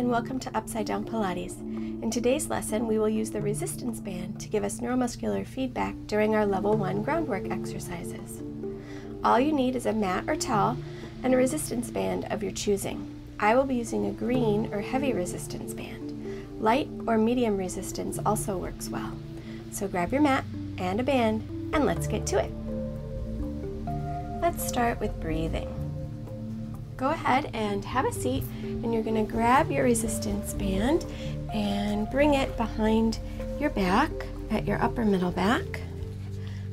and welcome to Upside Down Pilates. In today's lesson, we will use the resistance band to give us neuromuscular feedback during our level 1 groundwork exercises. All you need is a mat or towel and a resistance band of your choosing. I will be using a green or heavy resistance band. Light or medium resistance also works well. So grab your mat and a band and let's get to it. Let's start with breathing. Go ahead and have a seat, and you're going to grab your resistance band and bring it behind your back at your upper middle back.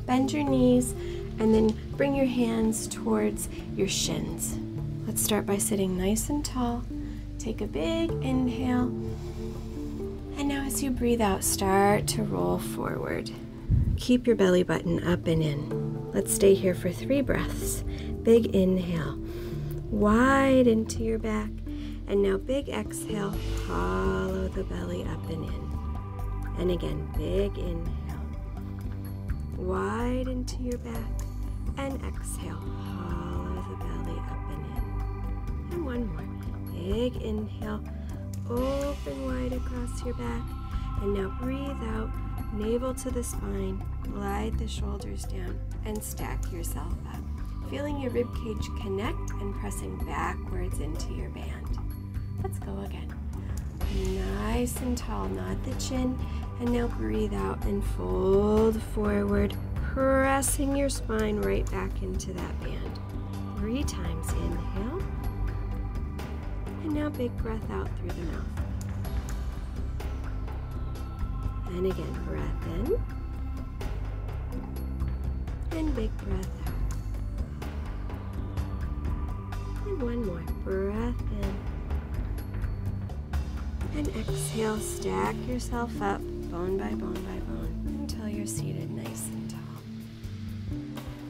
Bend your knees and then bring your hands towards your shins. Let's start by sitting nice and tall. Take a big inhale, and now as you breathe out, start to roll forward. Keep your belly button up and in. Let's stay here for 3 breaths. Big inhale, wide into your back, and now big exhale, hollow the belly up and in. And again, big inhale, wide into your back, and exhale, hollow the belly up and in. And one more, big inhale, open wide across your back, and now breathe out, navel to the spine, glide the shoulders down, and stack yourself up. Feeling your rib cage connect and pressing backwards into your band. Let's go again. Nice and tall, nod the chin, and now breathe out and fold forward, pressing your spine right back into that band. 3 times, inhale, and now big breath out through the mouth. And again, breath in, and big breath out. And one more, breath in, and exhale, stack yourself up, bone by bone by bone, until you're seated nice and tall.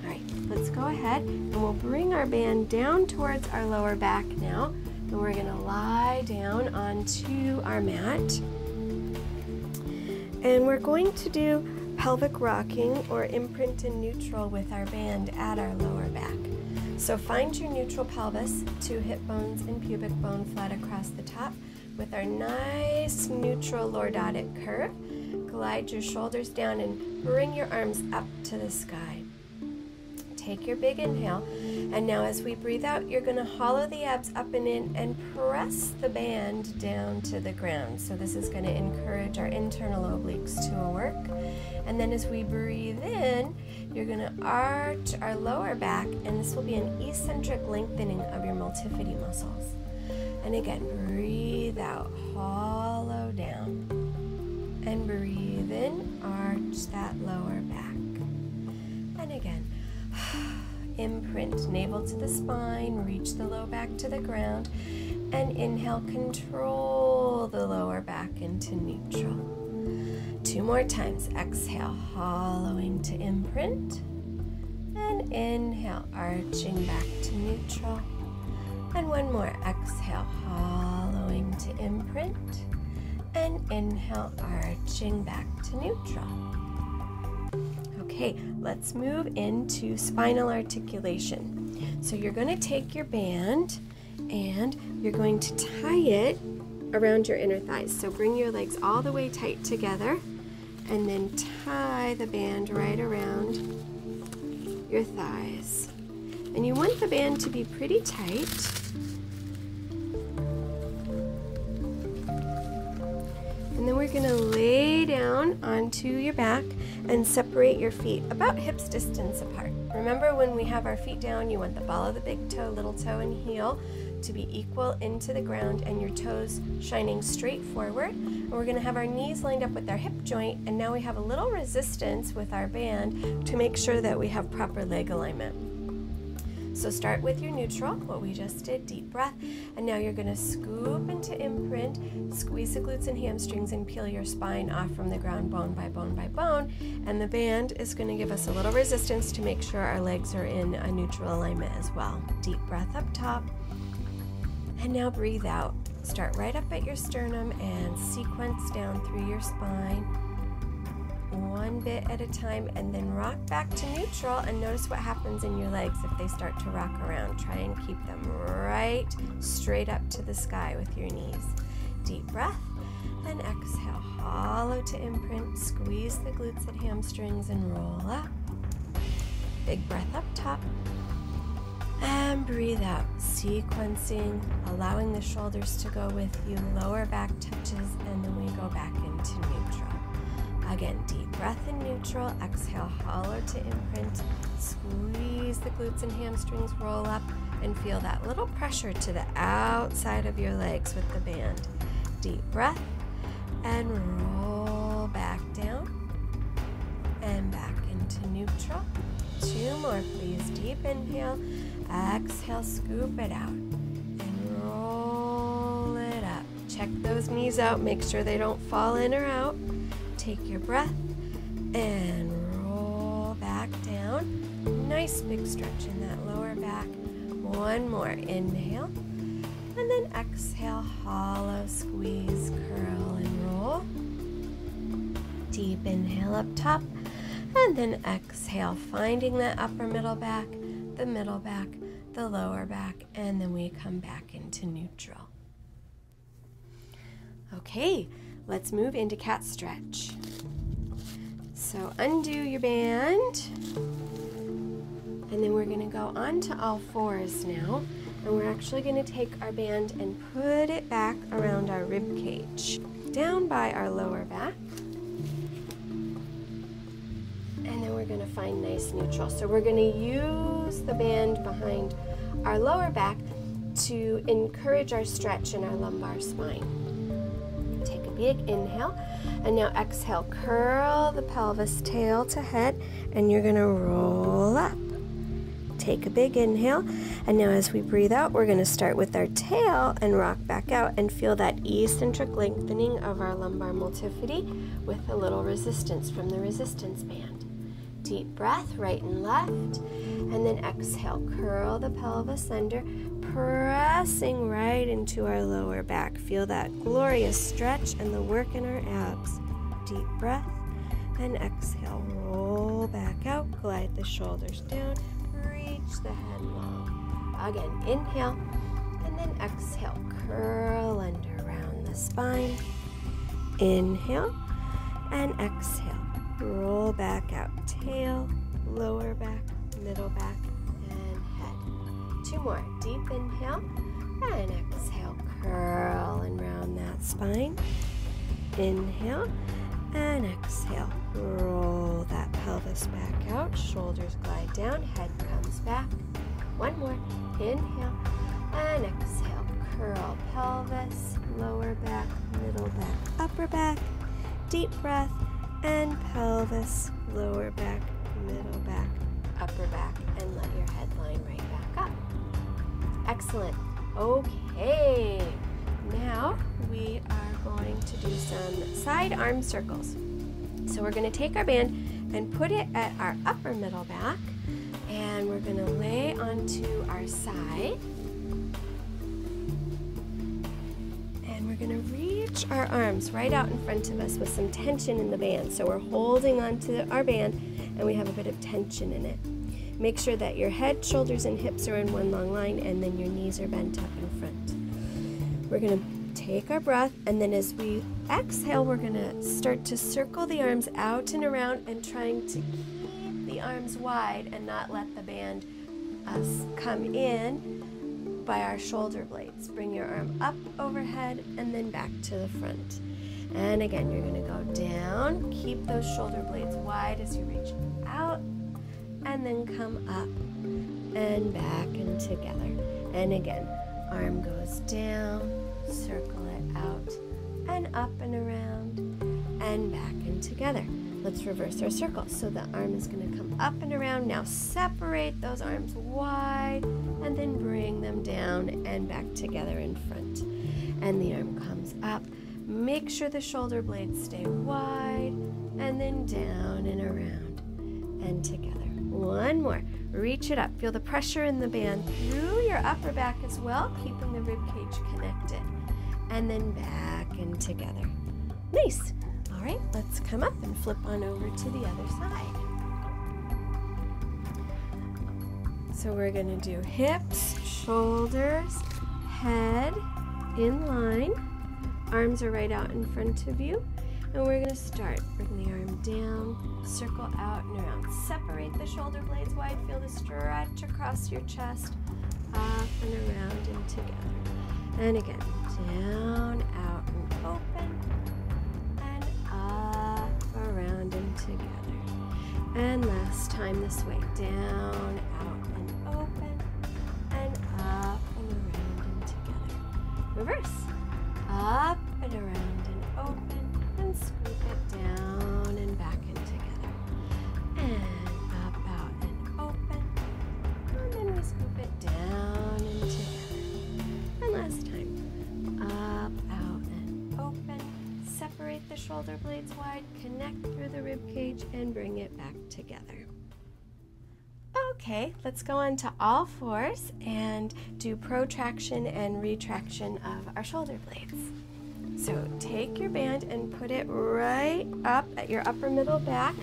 All right, let's go ahead, and we'll bring our band down towards our lower back now, and we're gonna lie down onto our mat. And we're going to do pelvic rocking or imprint and neutral with our band at our lower back. So find your neutral pelvis, 2 hip bones and pubic bone flat across the top with our nice neutral lordotic curve. Glide your shoulders down and bring your arms up to the sky. Take your big inhale, and now as we breathe out, you're going to hollow the abs up and in and press the band down to the ground. So this is going to encourage our internal obliques to work. And then as we breathe in, you're going to arch our lower back, and this will be an eccentric lengthening of your multifidi muscles. And again, breathe out, hollow down, and breathe in, arch that lower back. And again, imprint, navel to the spine, reach the low back to the ground, and inhale, control the lower back into neutral. 2 more times, exhale, hollowing to imprint, and inhale, arching back to neutral, and one more, exhale, hollowing to imprint, and inhale, arching back to neutral. Okay, let's move into spinal articulation. So you're going to take your band and you're going to tie it around your inner thighs. So bring your legs all the way tight together and then tie the band right around your thighs. And you want the band to be pretty tight. And then we're going to lay down onto your back and separate your feet about hips distance apart. Remember, when we have our feet down, you want the ball of the big toe, little toe, and heel to be equal into the ground and your toes shining straight forward. And we're going to have our knees lined up with our hip joint, and now we have a little resistance with our band to make sure that we have proper leg alignment. So start with your neutral, what we just did, deep breath, and now you're going to scoop into imprint, squeeze the glutes and hamstrings, and peel your spine off from the ground bone by bone by bone, and the band is going to give us a little resistance to make sure our legs are in a neutral alignment as well. Deep breath up top, and now breathe out. Start right up at your sternum and sequence down through your spine. one bit at a time, and then rock back to neutral, and notice what happens in your legs if they start to rock around. Try and keep them right straight up to the sky with your knees. Deep breath. And exhale, hollow to imprint. Squeeze the glutes and hamstrings and roll up. Big breath up top. And breathe out, sequencing, allowing the shoulders to go with you. Lower back touches, and then we go back into neutral. Again, deep breath in neutral. Exhale, hollow to imprint. Squeeze the glutes and hamstrings, roll up, and feel that little pressure to the outside of your legs with the band. Deep breath, and roll back down, and back into neutral. 2 more, please. Deep inhale. Exhale, scoop it out, and roll it up. Check those knees out. Make sure they don't fall in or out. Take your breath, and roll back down. Nice big stretch in that lower back. 1 more. Inhale. And then exhale, hollow, squeeze, curl, and roll. Deep inhale up top. And then exhale, finding that upper middle back, the middle back, the lower back, and then we come back into neutral. Okay, let's move into cat stretch. So undo your band, and then we're going to go onto all fours now, and we're actually going to take our band and put it back around our rib cage, down by our lower back. And then we're going to find nice neutral. So we're going to use the band behind our lower back to encourage our stretch in our lumbar spine. Take a big inhale, and now exhale, curl the pelvis tail to head, and you're going to roll up. Take a big inhale, and now as we breathe out, we're going to start with our tail and rock back out and feel that eccentric lengthening of our lumbar multifidi with a little resistance from the resistance band. Deep breath, right and left, and then exhale, curl the pelvis under, pressing right into our lower back. Feel that glorious stretch and the work in our abs. Deep breath, and exhale, roll back out, glide the shoulders down, reach the head long. Again, inhale, and then exhale, curl under around the spine. Inhale, and exhale. Roll back out, tail, lower back, middle back, and head. 2 more. Deep inhale, and exhale, curl and round that spine. Inhale, and exhale, roll that pelvis back out, shoulders glide down, head comes back. 1 more. Inhale, and exhale, curl pelvis, lower back, middle back, upper back. Deep breath, and pelvis, lower back, middle back, upper back, and let your head line right back up. Excellent. Okay, now we are going to do some side arm circles. So we're going to take our band and put it at our upper middle back, and we're going to lay onto our side. We're going to reach our arms right out in front of us with some tension in the band. So we're holding onto our band, and we have a bit of tension in it. Make sure that your head, shoulders, and hips are in one long line, and then your knees are bent up in front. We're going to take our breath, and then as we exhale, we're going to start to circle the arms out and around and trying to keep the arms wide and not let the band come in by our shoulder blades. Bring your arm up overhead and then back to the front. And again, you're going to go down. Keep those shoulder blades wide as you reach out, and then come up and back and together. And again, arm goes down, circle it out, and up and around, and back and together. Let's reverse our circle. So the arm is going to come up and around. Now separate those arms wide, and then bring them down and back together in front. And the arm comes up. Make sure the shoulder blades stay wide, and then down and around and together. 1 more. Reach it up. Feel the pressure in the band through your upper back as well, keeping the rib cage connected. And then back and together. Nice. All right, let's come up and flip on over to the other side. So we're going to do hips, shoulders, head in line, Arms are right out in front of you. And we're going to start. Bring the arm down, circle out and around. Separate the shoulder blades wide. Feel the stretch across your chest, up and around and together. And again, down, out and open, and up, around and together. And last time this way, down, out and open, and up and around and together. Reverse, up and around and open. And scoop it down and back and together. And up, out, and open. And then we scoop it down and together. And last time. Up, out, and open. Separate the shoulder blades wide. Connect through the rib cage and bring it back together. Okay, let's go on to all fours and do protraction and retraction of our shoulder blades. So take your band and put it right up at your upper middle back,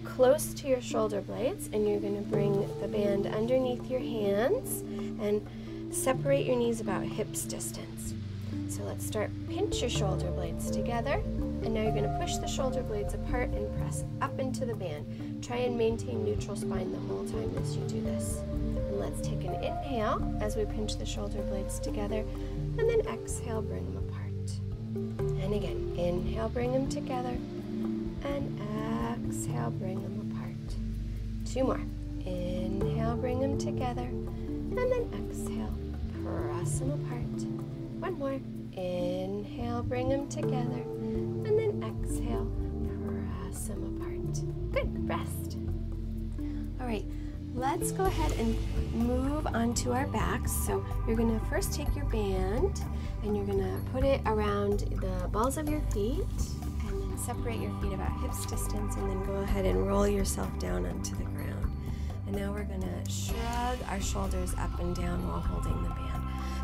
close to your shoulder blades, and you're going to bring the band underneath your hands and separate your knees about hips distance. So let's start. Pinch your shoulder blades together, and now you're going to push the shoulder blades apart and press up into the band. Try and maintain neutral spine the whole time as you do this. And let's take an inhale as we pinch the shoulder blades together, and then exhale, bring them apart. And again, inhale, bring them together, and exhale, bring them apart. Two more. Inhale, bring them together, and then exhale, press them apart. One more. Inhale, bring them together, and then exhale, press them apart. Good, rest. All right, let's go ahead and move onto our backs. So you're gonna first take your band and you're gonna put it around the balls of your feet and then separate your feet about hips distance, and then go ahead and roll yourself down onto the ground. And now we're gonna shrug our shoulders up and down while holding the band.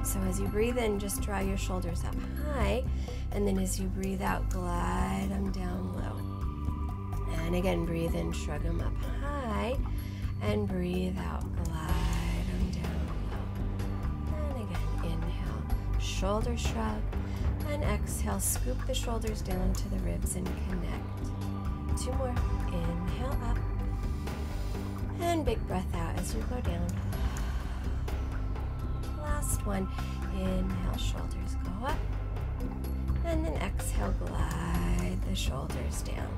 So as you breathe in, just draw your shoulders up high, and then as you breathe out, glide them down low. And again, breathe in, shrug them up high, and breathe out, glide them down low. And again, inhale, shoulder shrug, and exhale, scoop the shoulders down to the ribs and connect. Two more. Inhale up, and big breath out as you go down. Last one. Inhale, shoulders go up, and then exhale, glide the shoulders down.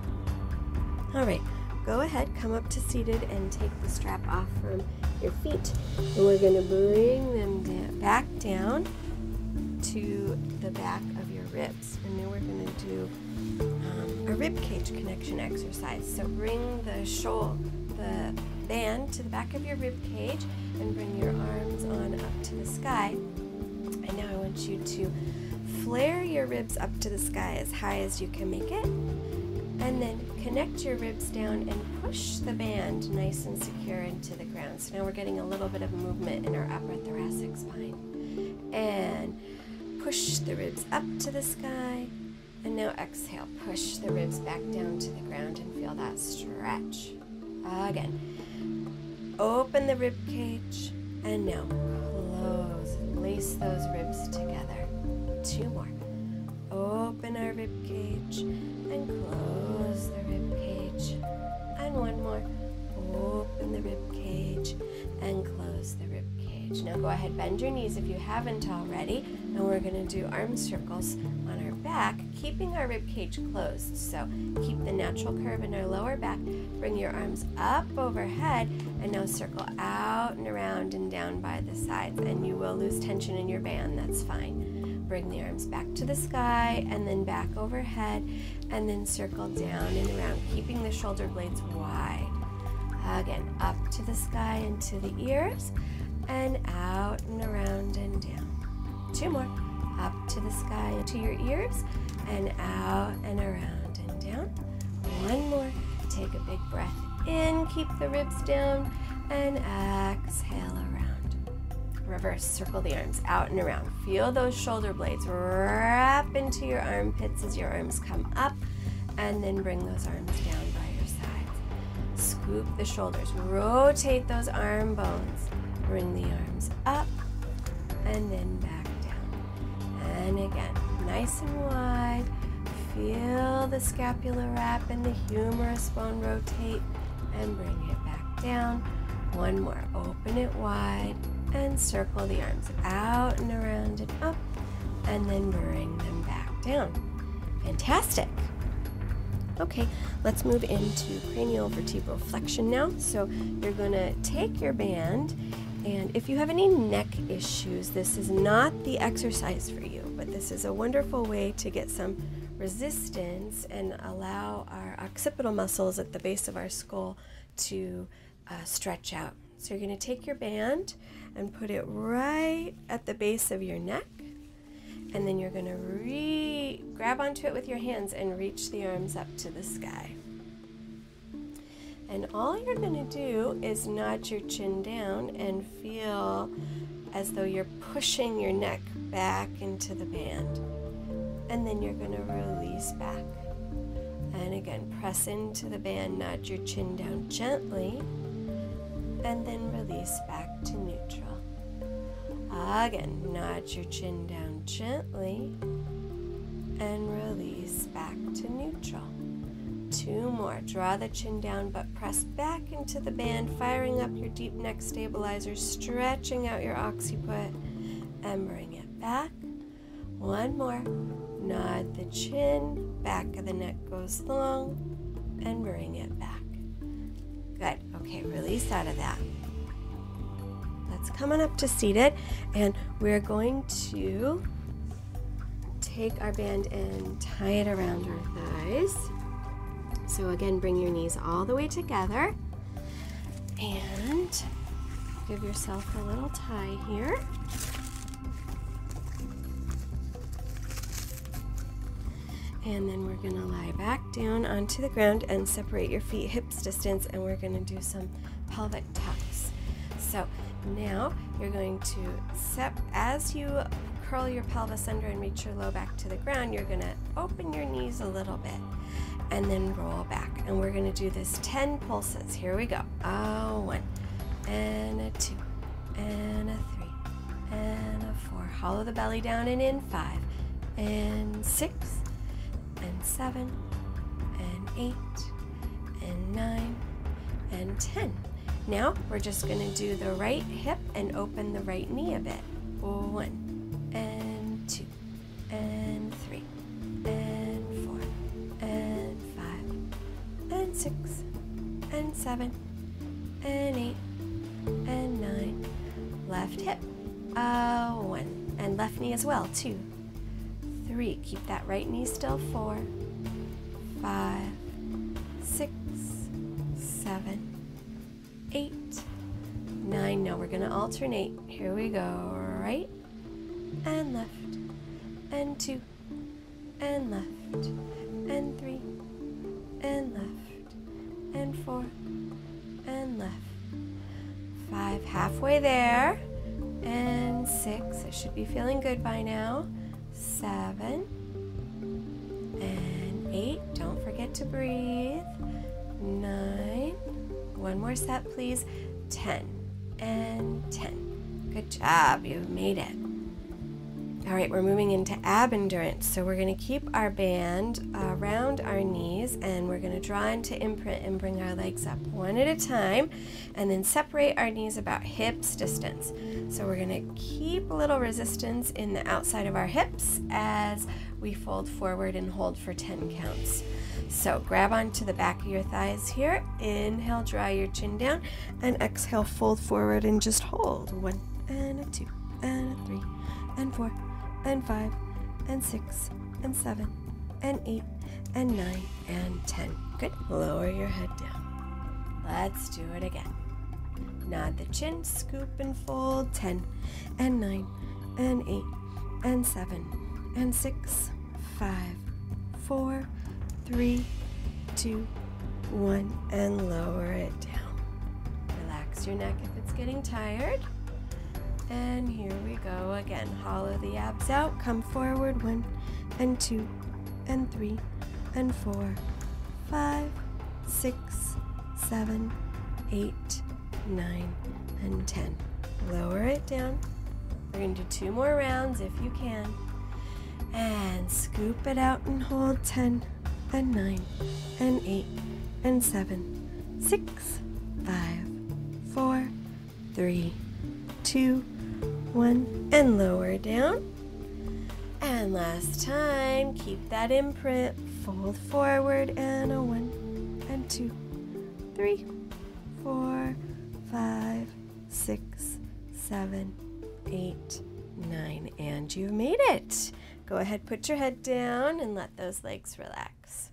All right, go ahead, come up to seated and take the strap off from your feet. And we're going to bring them back down to the back of your ribs. And then we're going to do a rib cage connection exercise. So bring the band to the back of your rib cage and bring your arms on up to the sky. And now I want you to flare your ribs up to the sky as high as you can make it. And then connect your ribs down and push the band nice and secure into the ground. So now we're getting a little bit of movement in our upper thoracic spine. And push the ribs up to the sky. And now exhale, push the ribs back down to the ground and feel that stretch. Again, open the rib cage, and now close, lace those ribs together. Two more. Open our rib cage and close the rib cage. And one more. Open the rib cage and close the rib cage. Now go ahead, bend your knees if you haven't already, and we're going to do arm circles on our back, keeping our rib cage closed. So keep the natural curve in our lower back. Bring your arms up overhead, and now circle out and around and down by the sides. And you will lose tension in your band, that's fine. Bring the arms back to the sky and then back overhead, and then circle down and around, keeping the shoulder blades wide. Again, up to the sky and to the ears, and out and around and down. Two more. Up to the sky and to your ears, and out and around and down. One more. Take a big breath in, keep the ribs down, and exhale around. Reverse, circle the arms out and around. Feel those shoulder blades wrap into your armpits as your arms come up, and then bring those arms down by your sides. Scoop the shoulders, rotate those arm bones. Bring the arms up, and then back down. And again, nice and wide. Feel the scapular wrap and the humerus bone rotate and bring it back down. One more, open it wide and circle the arms out and around and up, and then bring them back down. Fantastic. Okay, let's move into cranial vertebral flexion now. So you're gonna take your band, and if you have any neck issues, this is not the exercise for you, but this is a wonderful way to get some resistance and allow our occipital muscles at the base of our skull to stretch out. So you're gonna take your band and put it right at the base of your neck, and then you're going to grab onto it with your hands and reach the arms up to the sky. And all you're going to do is nod your chin down and feel as though you're pushing your neck back into the band. And then you're going to release back. And again, press into the band, nod your chin down gently, and then release back to neutral. Again, nod your chin down gently and release back to neutral. Two more. Draw the chin down but press back into the band, firing up your deep neck stabilizer, stretching out your occiput, and bring it back. One more. Nod the chin, back of the neck goes long, and bring it back. Good. Okay, release out of that. Let's come on up to seated, and we're going to take our band and tie it around our thighs. So again, bring your knees all the way together and give yourself a little tie here. And then we're going to lie back down onto the ground and separate your feet hips distance, and we're going to do some pelvic tucks. So now you're going to as you curl your pelvis under and reach your low back to the ground, you're going to open your knees a little bit and then roll back. And we're going to do this 10 pulses. Here we go. A 1 and a 2 and a 3 and a 4. Hollow the belly down and in. 5 and 6 and 7 and 8 and 9 and 10. Now we're just going to do the right hip and open the right knee a bit. 1 and 2 and 3 and 4 and 5 and 6 and 7 and 8 and 9. Left hip. 1 and left knee as well. 2, 3. Keep that right knee still. 4, 5, 6, 7, 8, 9. Now we're going to alternate. Here we go. Right and left and 2 and left and 3 and left and 4 and left. 5. Halfway there. And 6. I should be feeling good by now. 7 and 8. Don't forget to breathe. 9. One more set, please. 10 and 10. Good job. You made it. All right, we're moving into ab endurance. So we're going to keep our band around our knees, and we're going to draw into imprint and bring our legs up one at a time, and then separate our knees about hips distance. So we're going to keep a little resistance in the outside of our hips as we fold forward and hold for 10 counts. So grab onto the back of your thighs here. Inhale, draw your chin down, and exhale, fold forward and just hold. 1 and a 2 and a 3 and 4 and 5 and 6 and 7 and 8 and 9 and 10. Good. Lower your head down. Let's do it again. Nod the chin, scoop and fold. 10 and 9 and 8 and 7 and 6, 5, 4, 3, 2, 1, and lower it down. Relax your neck if it's getting tired. And here we go again. Hollow the abs out. Come forward. 1 and 2 and 3 and 4, 5, 6, 7, 8, 9, and 10. Lower it down. We're going to do 2 more rounds if you can. And scoop it out and hold 10 and 9 and 8 and 7, 6, 5, 4, 3, 2, 1, and lower down. And last time, keep that imprint. Fold forward and a 1 and 2, 3, 4, 5, 6, 7, 8, 9, and you've made it. Go ahead, put your head down and let those legs relax.